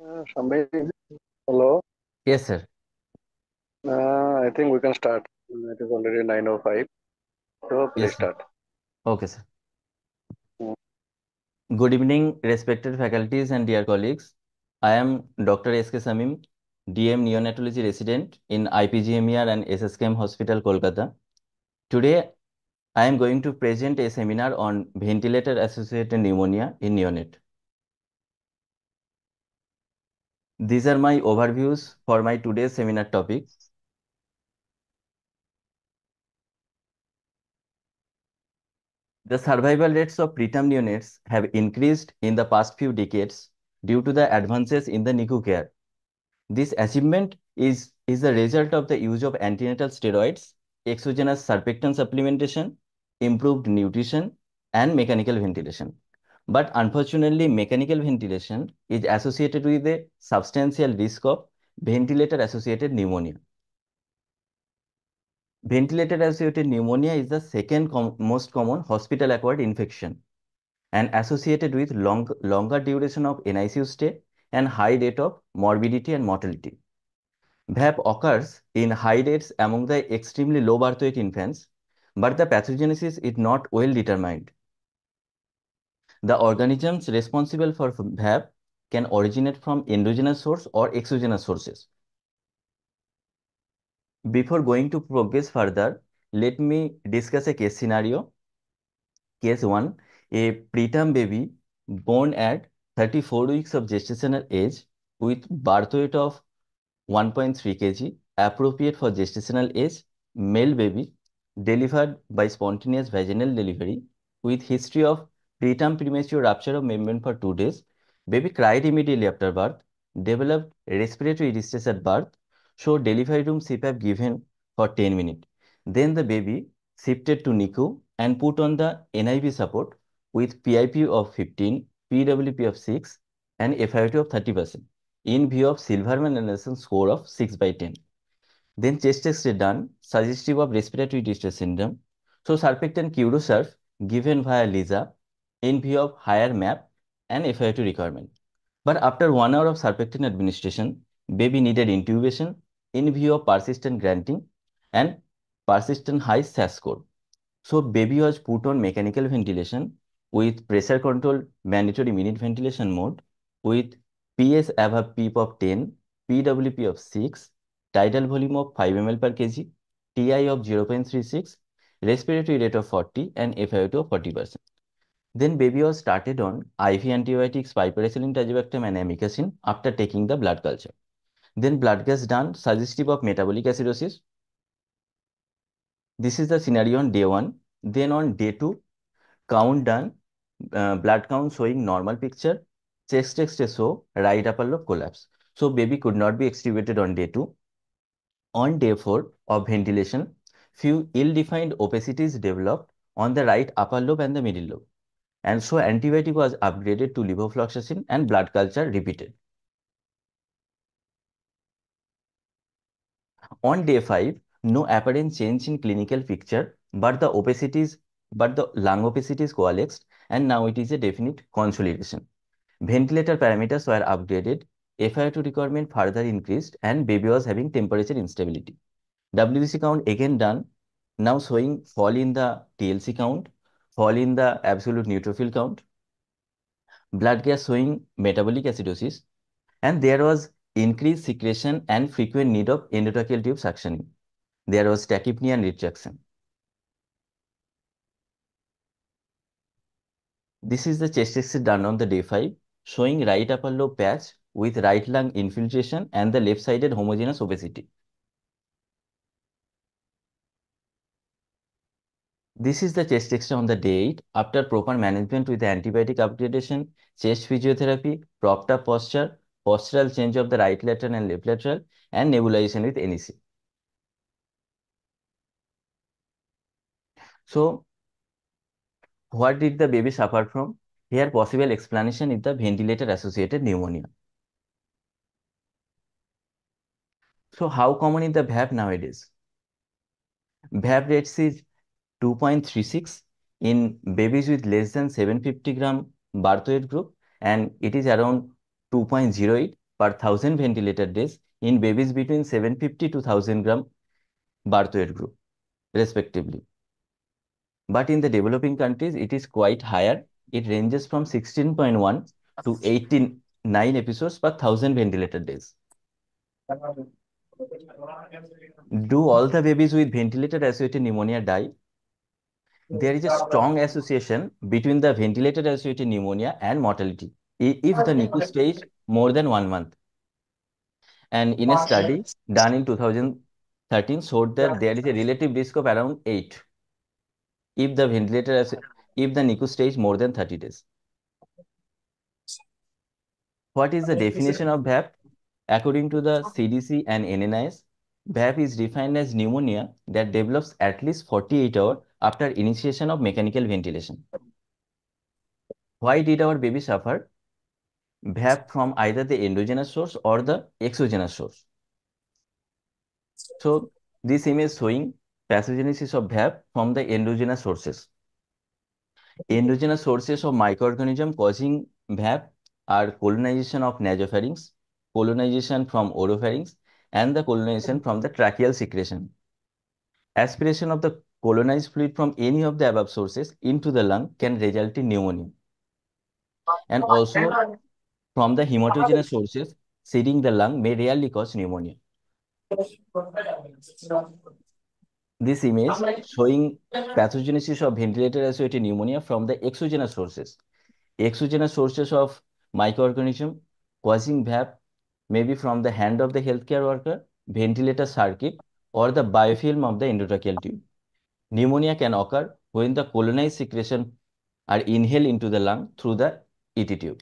Shambhi, hello. Yes, sir. I think we can start. It is already 9:05. So please Yes, sir. start. Okay, sir. Mm, Good evening, respected faculties and dear colleagues. I am Dr. S.K. Samim, DM Neonatology Resident in IPGMER and SSKM Hospital, Kolkata. Today, I am going to present a seminar on ventilator-associated pneumonia in neonate. These are my overviews for my today's seminar topic. The survival rates of preterm neonates have increased in the past few decades due to the advances in the NICU care. This achievement is the result of the use of antenatal steroids, exogenous surfactant supplementation, improved nutrition, and mechanical ventilation. But unfortunately, mechanical ventilation is associated with a substantial risk of ventilator-associated pneumonia. Ventilator-associated pneumonia is the second most common hospital-acquired infection and associated with longer duration of NICU stay and high rate of morbidity and mortality. VAP occurs in high rates among the extremely low birth weight infants, but the pathogenesis is not well determined. The organisms responsible for VAP can originate from endogenous source or exogenous sources. Before going to progress further, let me discuss a case scenario. Case 1, a preterm baby born at 34 weeks of gestational age with birth weight of 1.3 kg, appropriate for gestational age, male baby, delivered by spontaneous vaginal delivery with history of preterm premature rupture of membrane for 2 days. Baby cried immediately after birth, developed respiratory distress at birth, so delivery room CPAP given for 10 minutes. Then the baby shifted to NICU and put on the NIV support with PIP of 15, PWP of 6, and FiO2 of 30% in view of Silverman Anderson score of 6 by 10. Then chest X-ray done, suggestive of respiratory distress syndrome. So surfactant Curosurf given via LISA in view of higher MAP and FiO2 requirement. But after 1 hour of surfactant administration, baby needed intubation in view of persistent granting and persistent high SAS score. So baby was put on mechanical ventilation with pressure controlled mandatory minute ventilation mode with PS above PEEP of 10, PWP of 6, tidal volume of 5 ml per kg, TI of 0.36, respiratory rate of 40 and FiO2 of 40%. Then baby was started on IV antibiotics piperacillin, tazobactam and amikacin after taking the blood culture. Then blood gas done suggestive of metabolic acidosis. This is the scenario on day 1. Then on day 2, count done, blood count showing normal picture, chest X-ray show right upper lobe collapse. So baby could not be extubated on day 2. On day 4 of ventilation, few ill-defined opacities developed on the right upper lobe and the middle lobe. And so antibiotic was upgraded to levofloxacin and blood culture repeated. On day 5, no apparent change in clinical picture, but the lung opacities coalesced, and now it is a definite consolidation. Ventilator parameters were upgraded, FiO2 requirement further increased, and baby was having temperature instability. WBC count again done, now showing fall in the TLC count, fall in the absolute neutrophil count, blood gas showing metabolic acidosis, and there was increased secretion and frequent need of endotracheal tube suctioning. There was tachypnea and retraction. This is the chest X-ray done on the day 5, showing right upper lobe patch with right lung infiltration and the left-sided homogeneous obesity. This is the chest X-ray on the day 8 after proper management with the antibiotic upgradation, chest physiotherapy, propped up posture, postural change of the right lateral and left lateral, and nebulization with NEC. So, what did the baby suffer from? Here, possible explanation is the ventilator-associated pneumonia. So, how common is the VAP nowadays? VAP rates is 2.36 in babies with less than 750 gram birth weight group, and it is around 2.08 per 1000 ventilator days in babies between 750 to 1000 gram birth weight group, respectively. But in the developing countries, it is quite higher. It ranges from 16.1 to 89 episodes per 1000 ventilator days. Do all the babies with ventilator-associated pneumonia die? There is a strong association between the ventilator-associated pneumonia and mortality if the NICU stays more than 1 month. And in a study done in 2013 showed that there is a relative risk of around 8 if the if the NICU stays more than 30 days. What is the definition of VAP? According to the CDC and NNIS, VAP is defined as pneumonia that develops at least 48 hours after initiation of mechanical ventilation. Why did our baby suffer VAP from either the endogenous source or the exogenous source? So this image showing pathogenesis of VAP from the endogenous sources. Endogenous sources of microorganism causing VAP are colonization of nasopharynx, colonization from oropharynx, and the colonization from the tracheal secretion. Aspiration of the colonized fluid from any of the above sources into the lung can result in pneumonia. And also from the hematogenous sources, seeding the lung may rarely cause pneumonia. This image showing pathogenesis of ventilator-associated pneumonia from the exogenous sources. Exogenous sources of microorganism causing VAP may be from the hand of the healthcare worker, ventilator circuit, or the biofilm of the endotracheal tube. Pneumonia can occur when the colonized secretion are inhaled into the lung through the ET tube.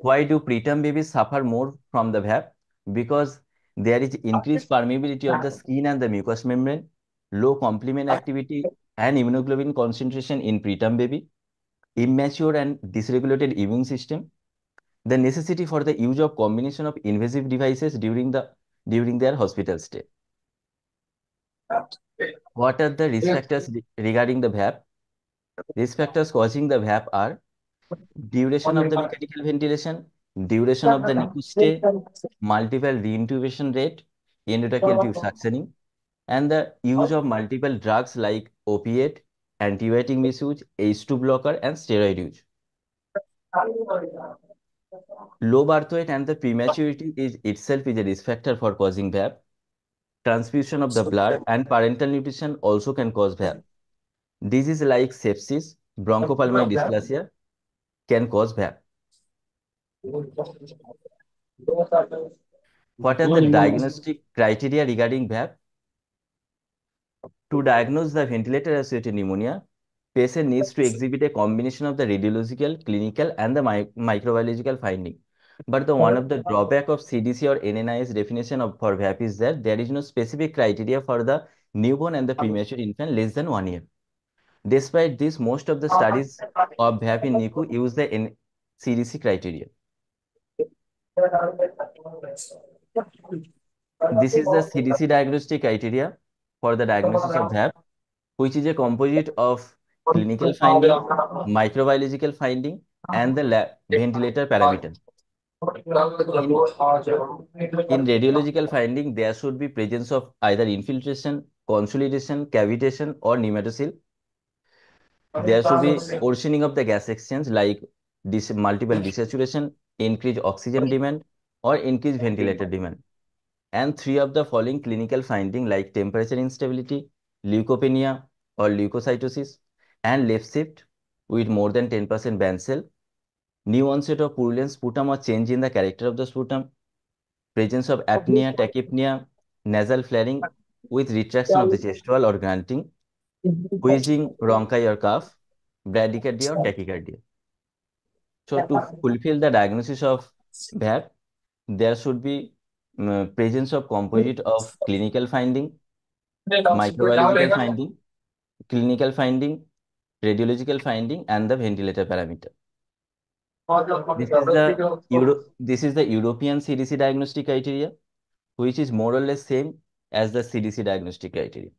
Why do preterm babies suffer more from the VAP? Because there is increased permeability of the skin and the mucous membrane, low complement activity and immunoglobulin concentration in preterm baby, immature and dysregulated immune system, the necessity for the use of combination of invasive devices during their hospital stay. What are the risk factors regarding the VAP? Risk factors causing the VAP are duration of the mechanical ventilation, duration of the NICU stay, multiple reintubation rate, endotracheal tube suctioning, and the use of multiple drugs like opiate, antibiotic misuse, H2 blocker, and steroid use. Low birth weight and the prematurity is itself is a risk factor for causing VAP. Transfusion of the blood and parental nutrition also can cause VAP. Disease like sepsis, bronchopulmonary dysplasia can cause VAP. What are the diagnostic criteria regarding VAP? To diagnose the ventilator-associated pneumonia, patient needs to exhibit a combination of the radiological, clinical, and the microbiological finding. But the one of the drawback of CDC or NNI's definition of for VAP is that there is no specific criteria for the newborn and the premature infant less than 1 year. Despite this, most of the studies of VAP in NICU use the CDC criteria. This is the CDC diagnostic criteria for the diagnosis of VAP, which is a composite of clinical finding, microbiological finding, and the ventilator parameter. In radiological finding, there should be presence of either infiltration, consolidation, cavitation, or nematocele. There should be worsening of the gas exchange like multiple desaturation, increased oxygen demand, or increased ventilator demand. And three of the following clinical finding like temperature instability, leukopenia or leukocytosis, and left shift with more than 10% band cell, new onset of purulent sputum or change in the character of the sputum, presence of apnea, tachypnea, nasal flaring with retraction of the chest wall or grunting, wheezing, rhonchi or cough, bradycardia or tachycardia. So to fulfill the diagnosis of VAP, there should be presence of composite of clinical finding, microbiological finding, clinical finding, radiological finding, and the ventilator parameter. This is the European CDC diagnostic criteria, which is more or less same as the CDC diagnostic criteria.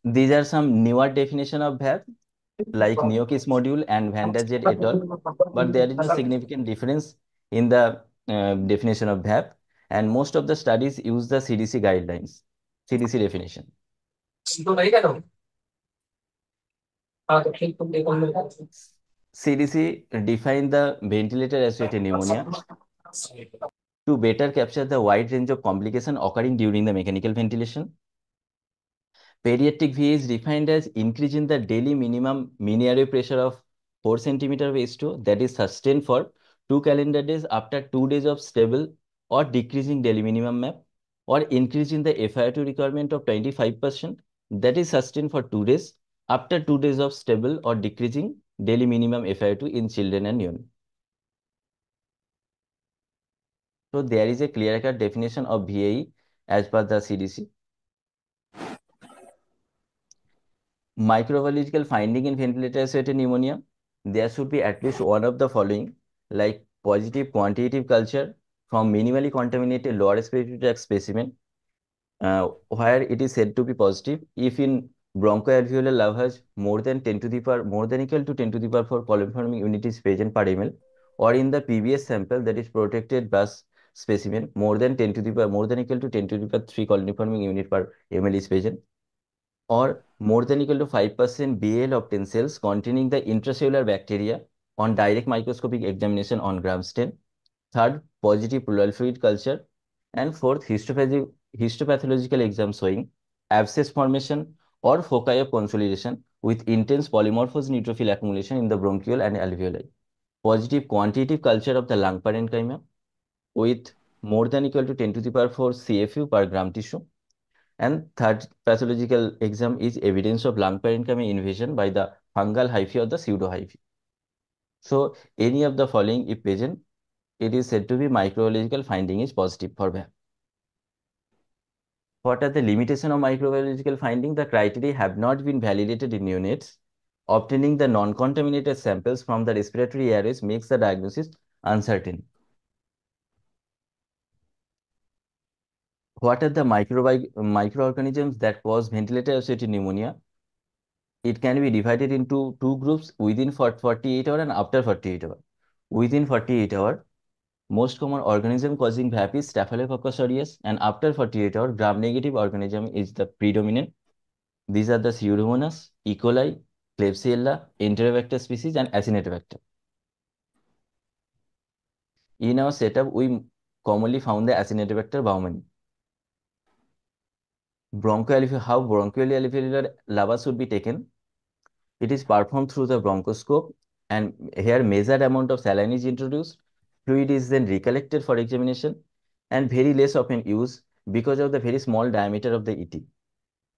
These are some newer definition of VAP, like Neokis module and Van der Jet et al. But there is a significant difference in the definition of VAP, and most of the studies use the CDC guidelines, CDC definition. CDC define the ventilator-associated pneumonia to better capture the wide range of complication occurring during the mechanical ventilation. Pediatric VA is defined as increase in the daily minimum mean airway pressure of 4 centimeter of H2 that is sustained for 2 calendar days after 2 days of stable or decreasing daily minimum MAP, or increase in the FiO2 requirement of 25% that is sustained for 2 days after 2 days of stable or decreasing daily minimum FiO2 in children and neonates. So there is a clear-cut definition of VAE as per the CDC. Microbiological finding in ventilator-associated pneumonia, there should be at least one of the following, like positive quantitative culture from minimally contaminated lower respiratory tract specimen, where it is said to be positive if in bronchoalveolar lavage more than 10 to the power more than equal to 10 to the power 4 coliforming unit is present per ml, or in the PBS sample that is protected bus specimen more than 10 to the power more than equal to 10 to the power 3 coliforming unit per ml is present, or more than equal to 5% BL of 10 cells containing the intracellular bacteria on direct microscopic examination on gram stain. Third, positive pleural fluid culture. And fourth, histopathological exam showing abscess formation or foci of consolidation with intense polymorphous neutrophil accumulation in the bronchiole and alveoli. Positive quantitative culture of the lung parenchyma with more than equal to 10 to the power 4 CFU per gram tissue. And third pathological exam is evidence of lung parenchyma invasion by the fungal hyphae or the pseudo hyphae. So any of the following if present, it is said to be microbiological finding is positive for VAP. What are the limitations of microbiological finding? The criteria have not been validated in units. Obtaining the non-contaminated samples from the respiratory areas makes the diagnosis uncertain. What are the microorganisms that cause ventilator-associated pneumonia? It can be divided into two groups within 48 hours and after 48 hours. Within 48 hours, most common organism causing VAP is Staphylococcus aureus, and after 48 hours, gram-negative organism is the predominant. These are the Pseudomonas, E. coli, Klebsiella, Enterobacter species, and Acinetobacter. In our setup, we commonly found the Acinetobacter baumannii. How bronchoalveolar lavage should be taken? It is performed through the bronchoscope, and here measured amount of saline is introduced. Fluid is then recollected for examination and very less often used because of the very small diameter of the ET.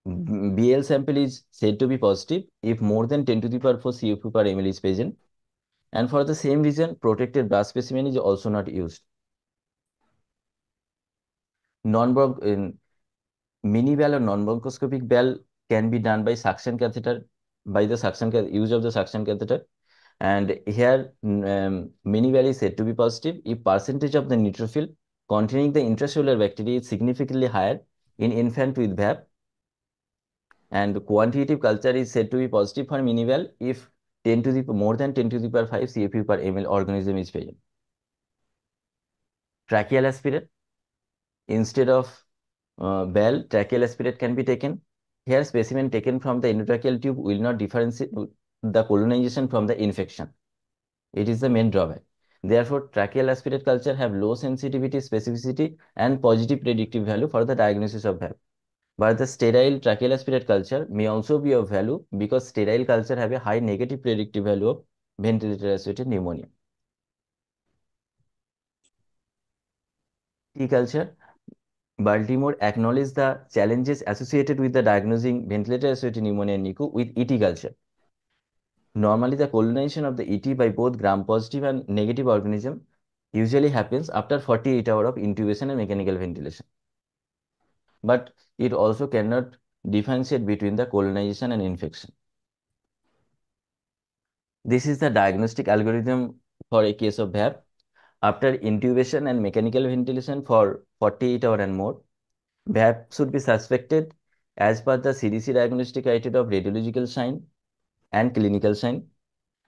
BL sample is said to be positive if more than 10 to the power 4 CFU per ml is present. And for the same reason, protected blood specimen is also not used. Non-bronch mini valve or non-bronchoscopic valve can be done by suction catheter, by the use of the suction catheter. And here, mini valve is said to be positive if percentage of the neutrophil containing the intracellular bacteria is significantly higher in infant with VAP. And quantitative culture is said to be positive for mini valve if more than 10 to the power 5 CFU per ml organism is present. Tracheal aspirate, instead of valve, tracheal aspirate can be taken. Here, specimen taken from the endotracheal tube will not differentiate the colonization from the infection. It is the main drawback. Therefore, tracheal aspirate culture have low sensitivity, specificity, and positive predictive value for the diagnosis of VAP. But the sterile tracheal aspirate culture may also be of value because sterile culture have a high negative predictive value of ventilator-associated pneumonia. T culture. Baltimore acknowledged the challenges associated with the diagnosing ventilator-associated pneumonia in NICU with ET culture. Normally, the colonization of the ET by both gram-positive and negative organism usually happens after 48 hours of intubation and mechanical ventilation. But it also cannot differentiate between the colonization and infection. This is the diagnostic algorithm for a case of VAP. After intubation and mechanical ventilation for 48 hours and more, VAP should be suspected as per the CDC diagnostic criteria of radiological sign and clinical sign.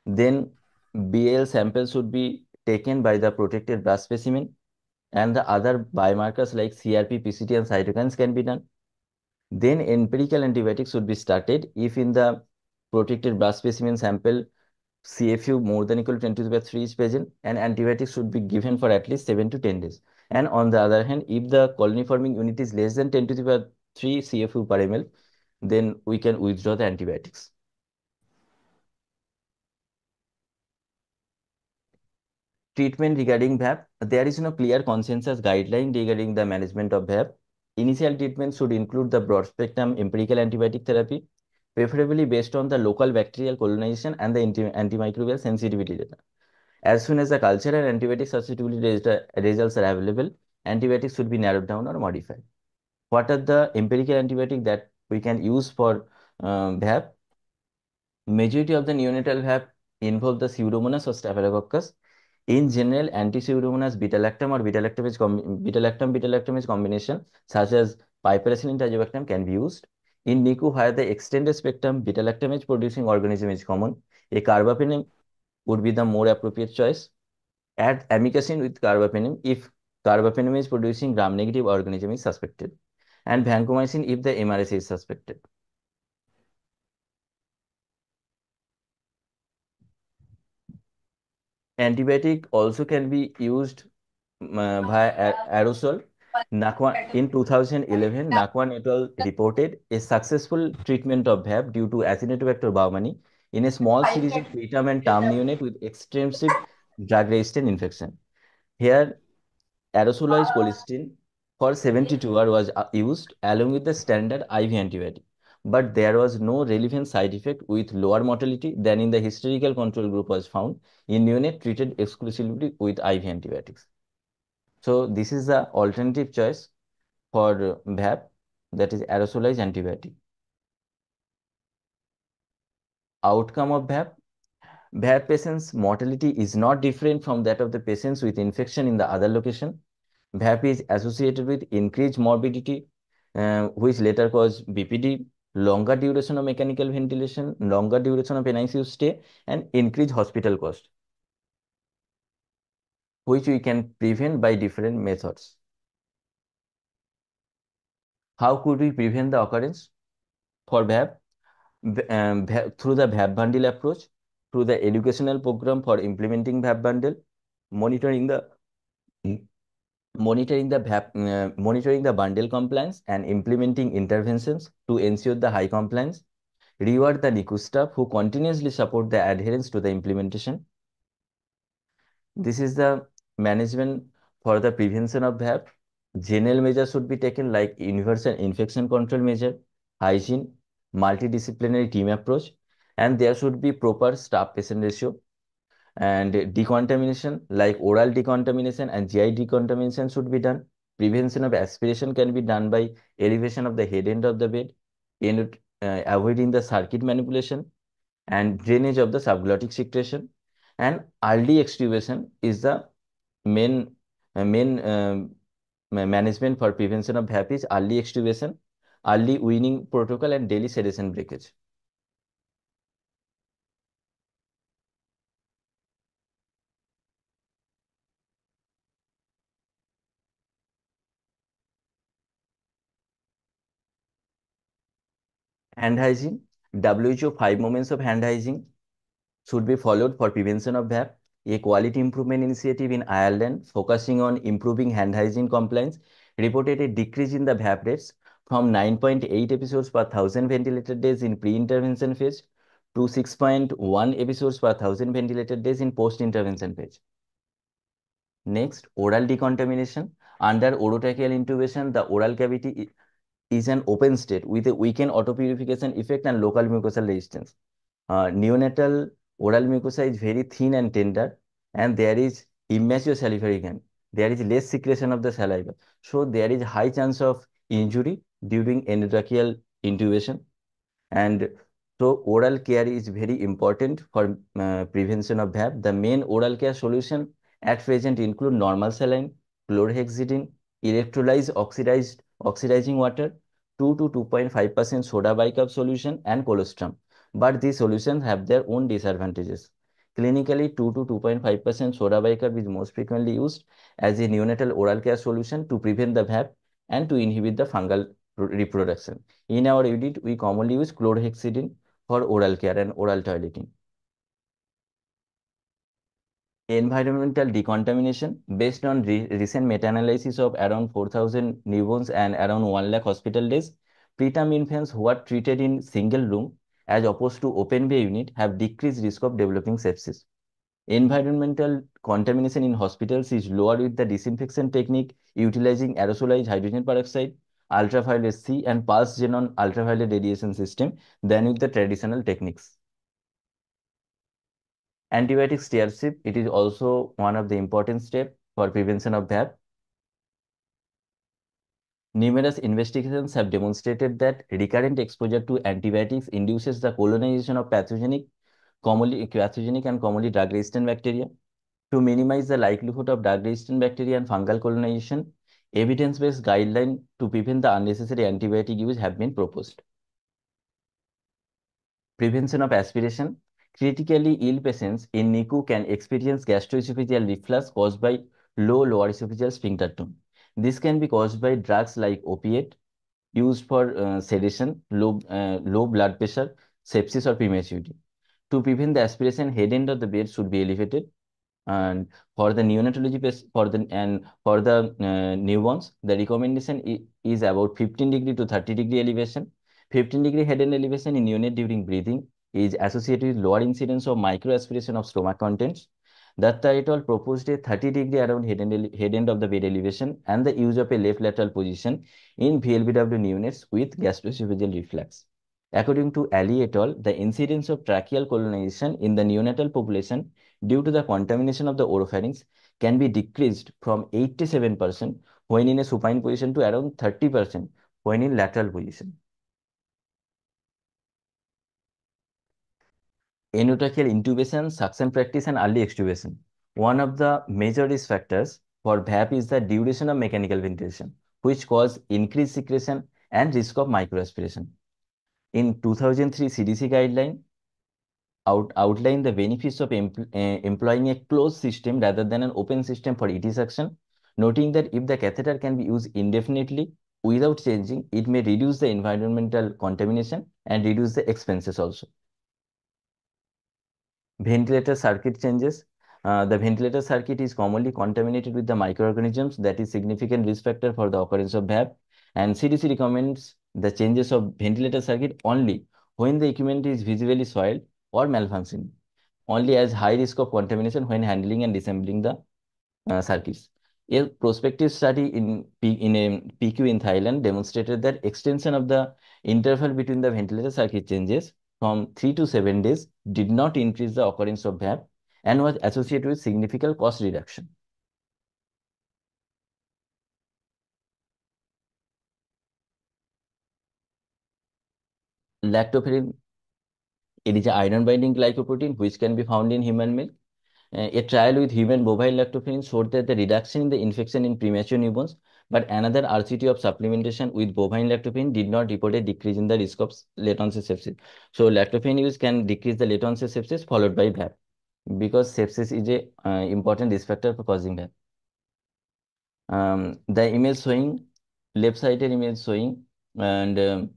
Then BAL sample should be taken by the protected blood specimen, and the other biomarkers like CRP, PCT, and cytokines can be done. Then empirical antibiotics should be started if in the protected blood specimen sample CFU more than equal to 10 to the power 3 is present, and antibiotics should be given for at least 7 to 10 days. And on the other hand, if the colony forming unit is less than 10 to the power 3 CFU per ml, then we can withdraw the antibiotics. Treatment regarding VAP, there is no clear consensus guideline regarding the management of VAP. Initial treatment should include the broad spectrum empirical antibiotic therapy, preferably based on the local bacterial colonization and the antimicrobial sensitivity data. As soon as the culture and antibiotic susceptibility results are available, antibiotics should be narrowed down or modified. What are the empirical antibiotics that we can use for VAP? Majority of the neonatal VAP involve the Pseudomonas or Staphylococcus. In general, anti-Pseudomonas beta-lactam or beta-lactam combination such as piperacillin tazobactam can be used. In NICU, where the extended spectrum beta-lactamase producing organism is common, a carbapenem would be the more appropriate choice. Add amikacin with carbapenem if carbapenem is producing gram-negative organism is suspected, and vancomycin if the MRSA is suspected. Antibiotic also can be used via aerosol. In 2011, Nakwan et al. Reported a successful treatment of VAP due to Acinetobacter baumannii in a small series of preterm and term neonate with extensive drug-resistant infection. Here, aerosolized colistin for 72 hours was used along with the standard IV antibiotic, but there was no relevant side effect with lower mortality than in the historical control group was found in neonate treated exclusively with IV antibiotics. So this is the alternative choice for VAP, that is aerosolized antibiotic. Outcome of VAP. VAP patients' mortality is not different from that of the patients with infection in the other location. VAP is associated with increased morbidity, which later cause BPD, longer duration of mechanical ventilation, longer duration of NICU stay, and increased hospital cost, which we can prevent by different methods. How could we prevent the occurrence for VAP? Through the VAP bundle approach, through the educational program for implementing VAP bundle, monitoring the monitoring the bundle compliance and implementing interventions to ensure the high compliance, reward the NICU staff who continuously support the adherence to the implementation. This is the management for the prevention of VAP. General measures should be taken like universal infection control measure, hygiene, multidisciplinary team approach, and there should be proper staff-patient ratio. And decontamination, like oral decontamination and GI decontamination should be done. Prevention of aspiration can be done by elevation of the head end of the bed, and avoiding the circuit manipulation and drainage of the subglottic secretion. And early extubation is the main management for prevention of VAP is early extubation, early weaning protocol, and daily sedation breakage. Hand hygiene. WHO 5 moments of hand hygiene should be followed for prevention of VAP. A quality improvement initiative in Ireland focusing on improving hand hygiene compliance reported a decrease in the VAP rates from 9.8 episodes per 1000 ventilated days in pre-intervention phase to 6.1 episodes per 1000 ventilated days in post-intervention phase. Next, oral decontamination. Under orotracheal intubation, the oral cavity is an open state with a weakened autopurification effect and local mucosal resistance. Neonatal oral mucosa is very thin and tender, and there is immature salivary gland. There is less secretion of the saliva. So there is high chance of injury during endotracheal intubation. And so oral care is very important for prevention of VAP. The main oral care solution at present include normal saline, chlorhexidine, electrolyzed oxidized oxidizing water, 2 to 2.5% soda bicarb solution, and colostrum. But these solutions have their own disadvantages. Clinically, 2 to 2.5% soda bicarb is most frequently used as a neonatal oral care solution to prevent the VAP and to inhibit the fungal reproduction. In our unit, we commonly use chlorhexidine for oral care and oral toileting. Environmental decontamination. Based on recent meta-analysis of around 4,000 newborns and around 1 lakh hospital days, preterm infants who are treated in single room as opposed to open bay unit have decreased risk of developing sepsis. Environmental contamination in hospitals is lower with the disinfection technique utilizing aerosolized hydrogen peroxide, ultraviolet C, and pulse xenon ultraviolet radiation system than with the traditional techniques. Antibiotic stewardship, it is also one of the important steps for prevention of VAP. Numerous investigations have demonstrated that recurrent exposure to antibiotics induces the colonization of pathogenic and commonly drug-resistant bacteria. To minimize the likelihood of drug-resistant bacteria and fungal colonization, evidence-based guidelines to prevent the unnecessary antibiotic use have been proposed. Prevention of aspiration. Critically ill patients in NICU can experience gastroesophageal reflux caused by low lower esophageal sphincter tone. This can be caused by drugs like opiate used for sedation, low blood pressure, sepsis, or prematurity. To prevent the aspiration, head end of the bed should be elevated. And for the newborns, the recommendation is about 15° to 30° elevation. 15° head end elevation in neonate during breathing is associated with lower incidence of microaspiration of stomach contents. Datta et al. Proposed a 30° around head end of the bed elevation and the use of a left lateral position in VLBW neonates with gastroesophageal reflux. According to Ali et al., the incidence of tracheal colonization in the neonatal population due to the contamination of the oropharynx can be decreased from 87% when in a supine position to around 30% when in lateral position. Endotracheal intubation, suction practice, and early extubation. One of the major risk factors for VAP is the duration of mechanical ventilation, which cause increased secretion and risk of microaspiration. In 2003 CDC guideline, outline the benefits of employing a closed system rather than an open system for ET suction, noting that if the catheter can be used indefinitely without changing, it may reduce the environmental contamination and reduce the expenses also. Ventilator circuit changes. The ventilator circuit is commonly contaminated with the microorganisms that is significant risk factor for the occurrence of VAP, and CDC recommends the changes of ventilator circuit only when the equipment is visibly soiled or malfunctioning, only as high risk of contamination when handling and disassembling the circuits. A prospective study in a PQ in Thailand demonstrated that extension of the interval between the ventilator circuit changes from 3 to 7 days did not increase the occurrence of VAP and was associated with significant cost reduction. Lactoferrin, it is an iron binding glycoprotein which can be found in human milk. A trial with human bovine lactoferrin showed that the reduction in the infection in premature newborns, but another RCT of supplementation with bovine lactoferrin did not report a decrease in the risk of late onset sepsis. So lactoferrin use can decrease the late onset sepsis followed by VAP because sepsis is a important risk factor for causing VAP. The image showing, left-sided image showing, and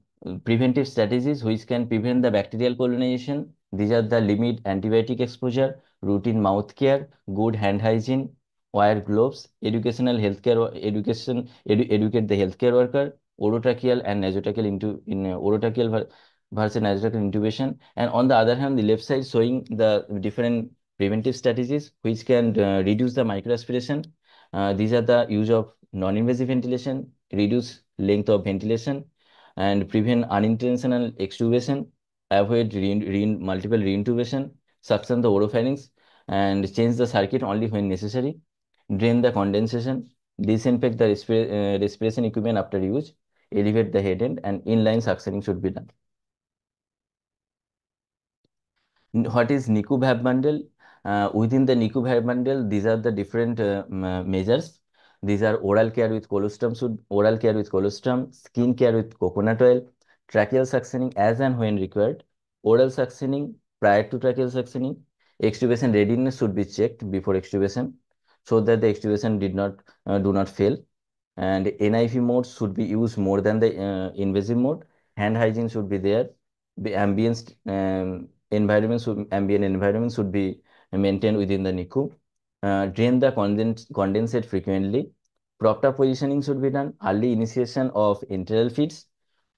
preventive strategies which can prevent the bacterial colonization. These are the limit antibiotic exposure, routine mouth care, good hand hygiene, wear gloves, educational healthcare, educate the healthcare worker, orotracheal and nasotracheal orotracheal versus nasotracheal intubation. And on the other hand, the left side showing the different preventive strategies which can reduce the microaspiration. These are the use of non-invasive ventilation, reduce length of ventilation, and prevent unintentional extubation, avoid multiple reintubation, suction the oropharynx, and change the circuit only when necessary, drain the condensation, disinfect the respiration equipment after use, elevate the head end, and inline suctioning should be done. What is NICU VAP bundle? Within the NICU VAP bundle, these are the different measures. These are oral care with colostrum, skin care with coconut oil, tracheal suctioning as and when required, oral suctioning prior to tracheal suctioning. Extubation readiness should be checked before extubation so that the extubation do not fail. And NIV mode should be used more than the invasive mode. Hand hygiene should be there. The ambient environment should be maintained within the NICU. Drain the condensate frequently. Proper positioning should be done. Early initiation of enteral feeds.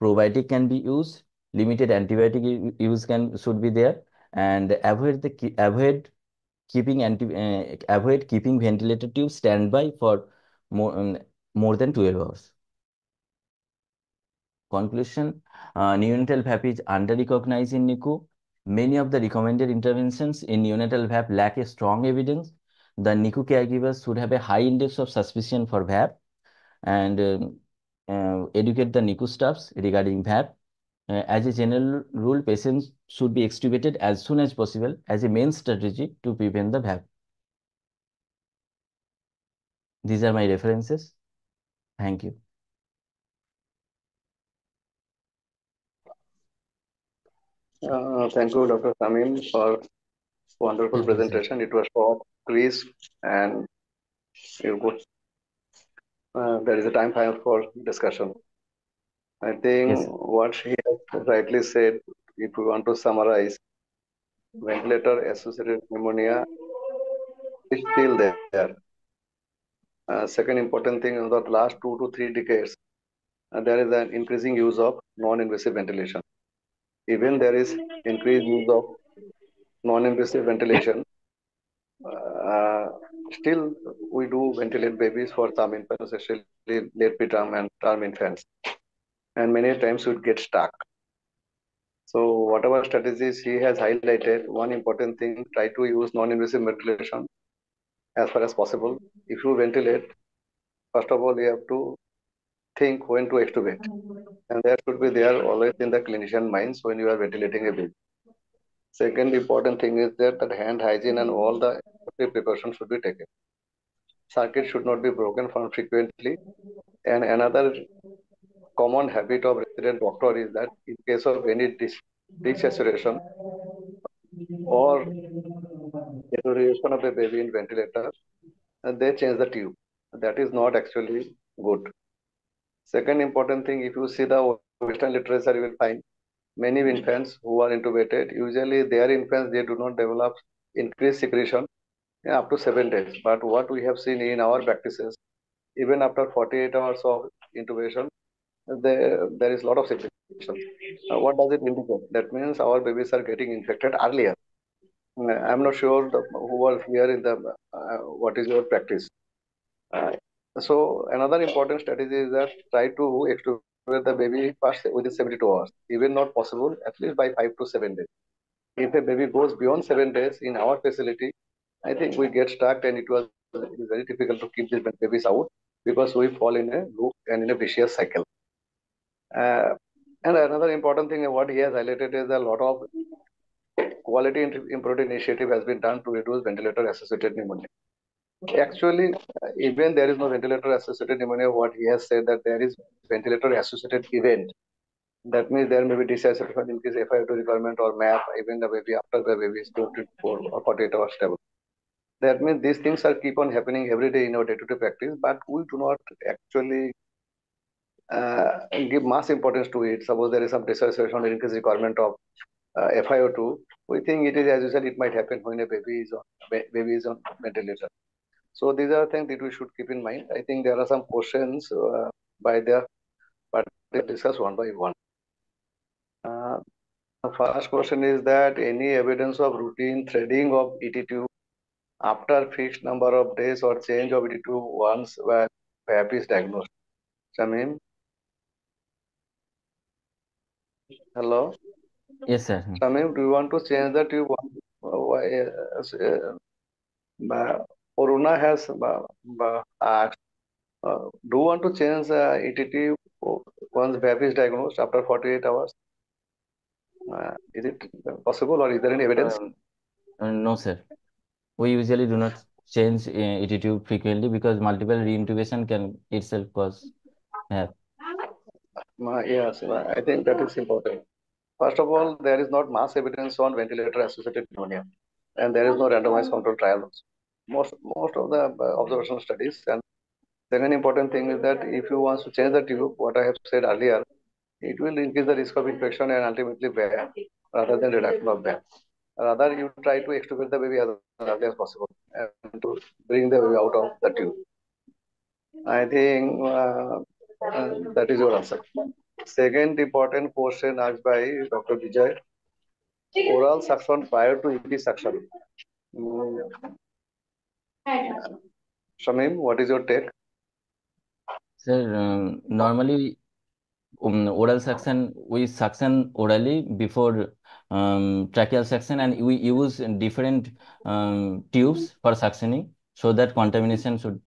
Probiotic can be used. Limited antibiotic use can should be there, and avoid keeping ventilator tube standby for more more than 12 hours. Conclusion: neonatal VAP is under-recognized in NICU. Many of the recommended interventions in neonatal VAP lack a strong evidence. The NICU caregivers should have a high index of suspicion for VAP and educate the NICU staffs regarding VAP. As a general rule, patients should be extubated as soon as possible as a main strategy to prevent the VAP. These are my references. Thank you. Thank you, Dr. Samim, for wonderful Thank you, sir. presentation. It was short, crisp, and you could, there is a time for discussion. I think Yes. what she has rightly said, if we want to summarize, ventilator-associated pneumonia is still there. Second important thing in the last 2 to 3 decades, there is an increasing use of non-invasive ventilation. Even there is increased use of non-invasive ventilation, uh, still we do ventilate babies for some infants, especially late preterm and term infants, and many times we get stuck. So whatever strategies he has highlighted, one important thing, try to use non-invasive ventilation as far as possible. If you ventilate, first of all, you have to think when to extubate. And that should be there always in the clinician minds when you are ventilating a baby. Second important thing is that hand hygiene and all the precautions should be taken. Circuit should not be broken from frequently. And another common habit of resident doctor is that in case of any desaturation or deterioration of a baby in ventilator, they change the tube. That is not actually good. Second important thing, if you see the Western literature, you will find many infants who are intubated, usually their infants, they do not develop increased secretion up to 7 days. But what we have seen in our practices, even after 48 hours of intubation, there is a lot of secretion. What does it indicate? That means our babies are getting infected earlier. I'm not sure who was here in the what is your practice. Uh, so another important strategy is that try to extubate the baby first within 72 hours. Even not possible, at least by 5 to 7 days. If a baby goes beyond 7 days in our facility, I think we get stuck and it is very difficult to keep these babies out because we fall in a loop and in a vicious cycle. Uh, and another important thing, what he has highlighted is a lot of quality improvement initiative has been done to reduce ventilator associated pneumonia. Actually, even there is no ventilator associated pneumonia, what he has said that there is ventilator associated event. That means there may be desaturation in case FiO2 requirement or MAP, even the baby after the baby is 24 or 48 hours stable. That means these things are keep on happening every day in our day-to-day practice, but we do not actually give much importance to it. Suppose there is some desaturation or increased requirement of FiO2, we think it is as usual. It might happen when a baby is on ventilator. So these are things that we should keep in mind. I think there are some questions by the but we discuss one by one. Uh, the first question is that any evidence of routine threading of ET tube after fixed number of days or change of ET tube once when PAP is diagnosed. Shamim, hello. Yes, sir. Shamim, do you want to change the tube? Oruna has asked, do you want to change ETT once PAP is diagnosed after 48 hours? Is it possible or is there any evidence? No, sir. We usually do not change attitude frequently because multiple reintubation can itself cause. Yeah. Yes, I think that is important. First of all, there is not mass evidence on ventilator-associated pneumonia, and there is no randomized control trial also. Most of the observational studies. And second important thing is that if you want to change the tube, what I have said earlier, it will increase the risk of infection and ultimately death rather than reduction of death. Rather, you try to extubate the baby as early as possible and to bring the baby out of the tube. I think that is your answer. Second important question asked by Dr. Vijay, oral suction prior to EP suction. Mm, Shamim, what is your take? Sir, normally oral suction, we suction orally before tracheal suction, and we use different tubes for suctioning so that contamination should